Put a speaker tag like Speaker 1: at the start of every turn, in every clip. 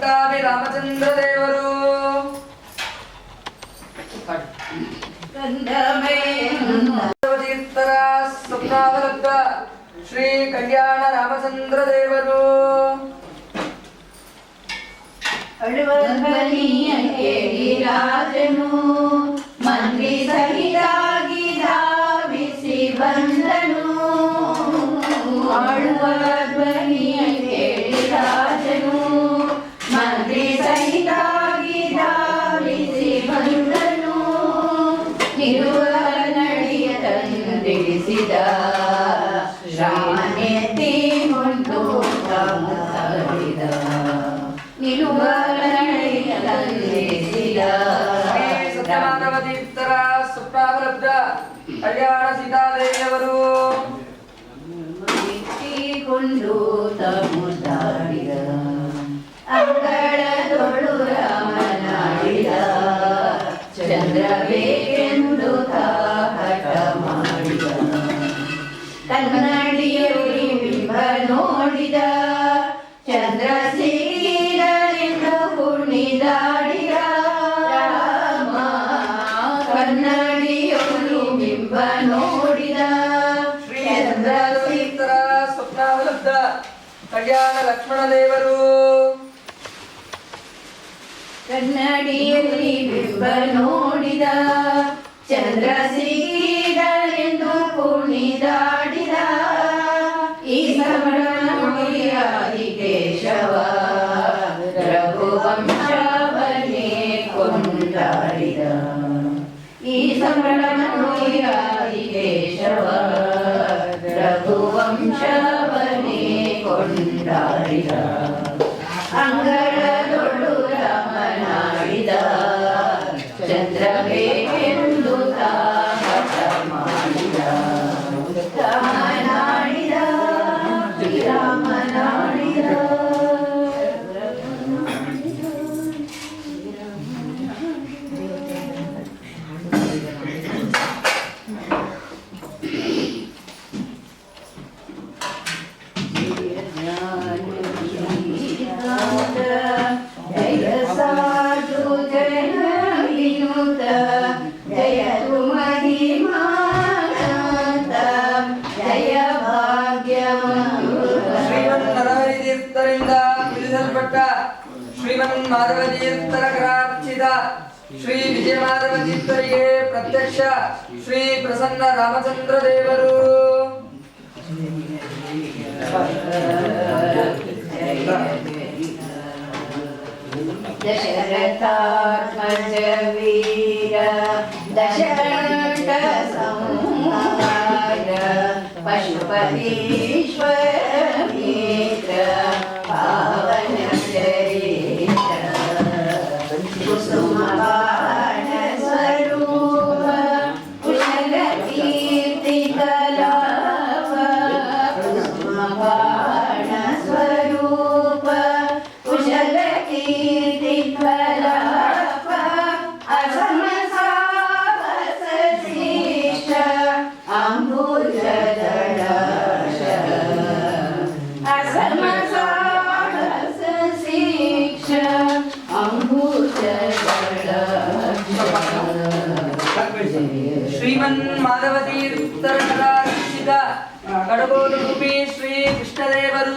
Speaker 1: ರಾಮಚಂದ್ರ ದೇವರು ಸ್ವಪ್ನಾವಲಬ್ಧ ಶ್ರೀ ಕಲ್ಯಾಣ ರಾಮಚಂದ್ರ ದೇವರು
Speaker 2: ಅಳುವಧ್ವನಿಯ ಕೇಳಿ ರಾಜನು ಮಂತ್ರಿ ಸಹಿತಾಗಿ ಧಾವಿಸಿ ಬಂದನು. ಆಳುವ ಧ್ವನಿಯ ಕೇಳಿ ರಾಜನು ಮಂತ್ರಿ ಸಹಿತಾಗಿ ಧಾವಿಸಿ ಬಂದನು. ಇರುವ ನಡಿಯ ತಂದಿಳಿಸಿದ ರಾಮನೆತ್ತಿ ಮುಂದು ಮುತ್ತಾಡಿದ. ನಿಲುವ ನಡಿಯ ತಂದಿಳಿಸಿದ
Speaker 1: ಸತ್ಯಮಾಧವತೀರ್ಥರ ಸ್ವಪ್ನಾವಲಬ್ಧ ಕಲ್ಯಾಣ ಸೀತಾದೇವಿಯವರು
Speaker 2: ಕೊಂಡು ಮುದ್ದಾಡಿದ. ಅಂಗಳದೊಳು ರಾಮನಾಡಿದ. ಚಂದ್ರ ಬೇಕೆಂದು ಹಠ ಮಾಡಿದ. ಕನ್ನಡಿಯಲ್ಲಿ ಬಿಂಬ ನೋಡಿದ. ಚಂದ್ರ ಸಿಗಿದನೆಂದು ಕುಣಿದಾಡಿದ. ರಾಮ ಕನ್ನಡಿಯಲ್ಲಿ ಬಿಂಬ ನೋಡಿದ.
Speaker 1: ಚಂದ್ರತೀರ್ಥರ ಸ್ವಪ್ನಾವಲಬ್ಧ ಕಲ್ಯಾಣ ಲಕ್ಷ್ಮಣ ದೇವರು
Speaker 2: ಕನ್ನಡಿಯಲ್ಲಿ ಬಿಂಬ ನೋಡಿದ. ಚಂದ್ರ ಸಿಗಿದನೆಂದು ಕುಣಿದಾಡಿದ. ಈ ಸಮರನುಡಿಯಾದಿ ಕೇಶವ ರಘುವಂಶವನ್ನೇ ಕೊಂಡಾಡಿದ. ಈ ಸಮರನುಡಿಯಾದಿ ಕೇಶವ ರಘುವಂಶವನ್ನೇ ಕೊಂಡಾಡಿದ. ಅಂಗಳದೊಳು ರಾಮನಾಡಿದ. ಚಂದ್ರ ಬೇಕೆಂದು ಹಠ ಮಾಡಿದ. ರಾಮನಾಡಿದ ರಾಮನಾಡಿದ. ಜಯ ಸಾಧು ಜಯ ವಿನುತ ಜಯ ತು ಮಹಿಮಾನಂತ ಜಯ ಭಾಗ್ಯವಂತ.
Speaker 1: ಶ್ರೀಮನ್ನರಹರಿತೀರ್ಥರಿಂದ ತಿಳಿಸಲ್ಪಟ್ಟ ಶ್ರೀಮನ್ ಮಾಧವತೀರ್ಥರ ಕರಾರ್ಚಿತ ಶ್ರೀ ವಿಜಯ ಮಾಧವತೀರ್ಥರಿಗೆ ಪ್ರತ್ಯಕ್ಷ ಶ್ರೀ ಪ್ರಸನ್ನ ರಾಮಚಂದ್ರ ದೇವರು
Speaker 2: ದಶರಥಾತ್ಮಜ ವೀರ ದಶಕಂಠ ಸಂಹಾರ ಪಶುಪತೀಶ್ವರ ಮಿತ್ರ ಪಾವನ ಚರಿತ್ರ ಕುಸುಮ ಬಾಣ ಸ್ವರೂಪ ಕುಶಲ ಕೀರ್ತಿ ಕಲಾಪ. ಕುಸುಮ ಬಾಣ ಸ್ವರೂಪ ಕುಶಲ ಕೀರ್ತಿ ಕಲಾಪ. ಅಸಮ ಸಾಹಸ ಶ್ರೇಷ್ಠ ಅಂಬುಜದಳಾಶ. ಅಸಮ ಸಾಹಸ ಶ್ರೇಷ್ಠ ಅಂಬುಜದಳಾಶ.
Speaker 1: ಶ್ರೀಮನ್ ಮಾಧವತೀರ್ಥರ ಕರಾರ್ಚಿತ ಕಡಗೋಡು ರೂಪಿ ಶ್ರೀ ಕೃಷ್ಣದೇವರು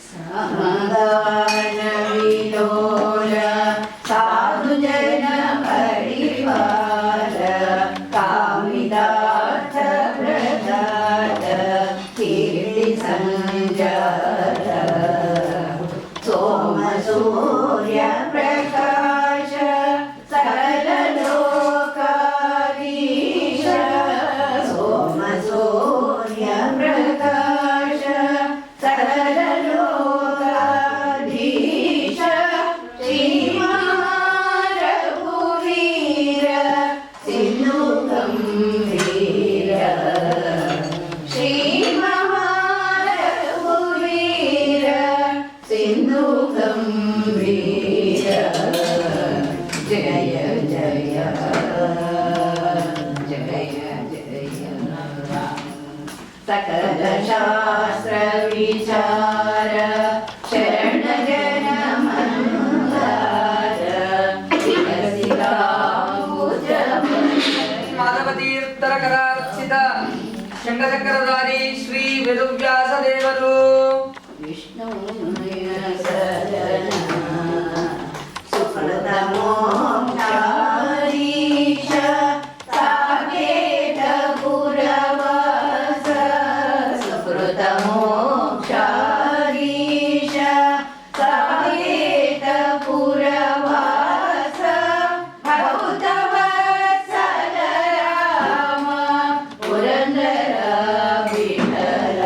Speaker 2: ಸಮಾಧಾನ ವಿಲೋಲ ಸಾಧು ಜನ ಪರಿವಾರ ಕಾಮಿದಾರ್ಥ ಪ್ರದಾತ ಕೀರ್ತಿ ಸಂಜಾತ. ಸೋಮ ಸೂರ್ಯ ಪ್ರಕಾಶ ಸಕಲ ಲೋಕಾಧೀಶ. सकल शास्त्र विचार शरण जन मंदार विकसिता भुज
Speaker 1: ಮಾಧವತೀರ್ಥರಕರಾರ್ಚಿತ ಶಂಖಚಕ್ರಧಾರಿ ಶ್ರೀ ವೇದವ್ಯಾಸ ದೇವರು
Speaker 2: विष्णु शरण सुकृत मोक्षाधीश साकेत पुरवास सुकृत मोक्षाधीश साकेत पुरवास भक्तवत्सल राम पुरंदर विठ्ठल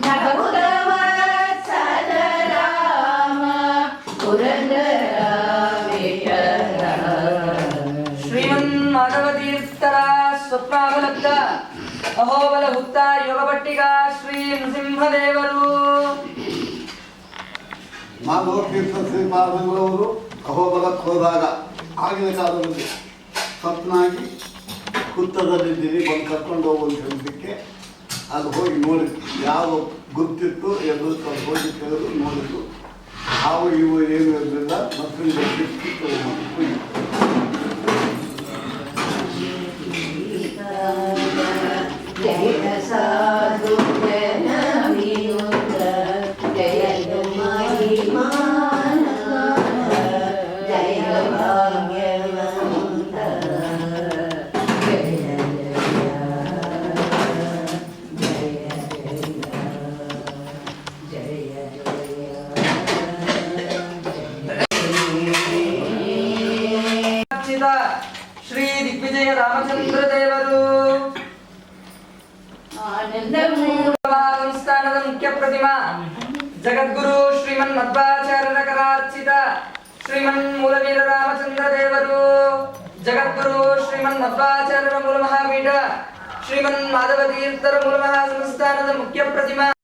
Speaker 2: भक्तवत्सल राम पुरंदर विठ्ठल
Speaker 1: ಶ್ರೀಮನ್ ಮಾಧವತೀರ್ಥರ ಸ್ವಪ್ನಾವಲಬ್ಧ ಅಹೋಬಲ ಹುತ್ತ ಯೋಗಪಟ್ಟಿಗ ಶ್ರೀ ನೃಸಿಂಹದೇವರು
Speaker 3: ಮಾಧವತೀರ್ಥ ಶ್ರೀಪಾದಂಗಳವರು ಅಹೋಬಲಕ್ಕೆ ಹೋದಾಗ ಆಗಿನ ಕಾಲದಲ್ಲಿ ಸ್ವಪ್ನಾಗಿ ಹುತ್ತದಲ್ಲಿದ್ದೀರಿ ಬಂದು ಕರ್ಕೊಂಡು ಹೋಗುವಂತ ಹೇಳಿದ್ದಕ್ಕೆ ಅದು ಹೋಗಿ ನೋಡಿದ್ರು ಯಾವ ಗುರ್ತಿತ್ತು ಎಂದು ಹೋಗಿ ತೆಗೆದು ನೋಡಿದ್ರು ಹಾವು ಇವು ಏನು ಇರಲಿಲ್ಲ ಮತ್ತು
Speaker 2: जय साधु जन विनुत जय महिमान जय भाग्यवंत जय
Speaker 1: ಅರ್ಚಿತ ಶ್ರೀ ದಿಗ್ವಿಜಯ ರಾಮಚಂದ್ರ ದೇವರು
Speaker 2: आनंद
Speaker 1: ಸಂಸ್ಥಾನದ ಮುಖ್ಯ ಪ್ರತಿಮಾ ಜಗದ್ಗುರು ಶ್ರೀಮನ್ ಮಧ್ವಾಚಾರ್ಯರ ಕರಾರ್ಚಿತ ಶ್ರೀಮನ್ ಮೂಲವೀರ ರಾಮಚಂದ್ರ ದೇವರು ಜಗದ್ಗುರು ಶ್ರೀಮನ್ ಮಧ್ವಾಚಾರ್ಯರ ಮೂಲ ಮಹಾಪೀಠ ಶ್ರೀಮನ್ ಮಾಧವ ತೀರ್ಥರ ಮೂಲ ಮಹಾ ಸಂಸ್ಥಾನದ ಮುಖ್ಯ ಪ್ರತಿಮಾ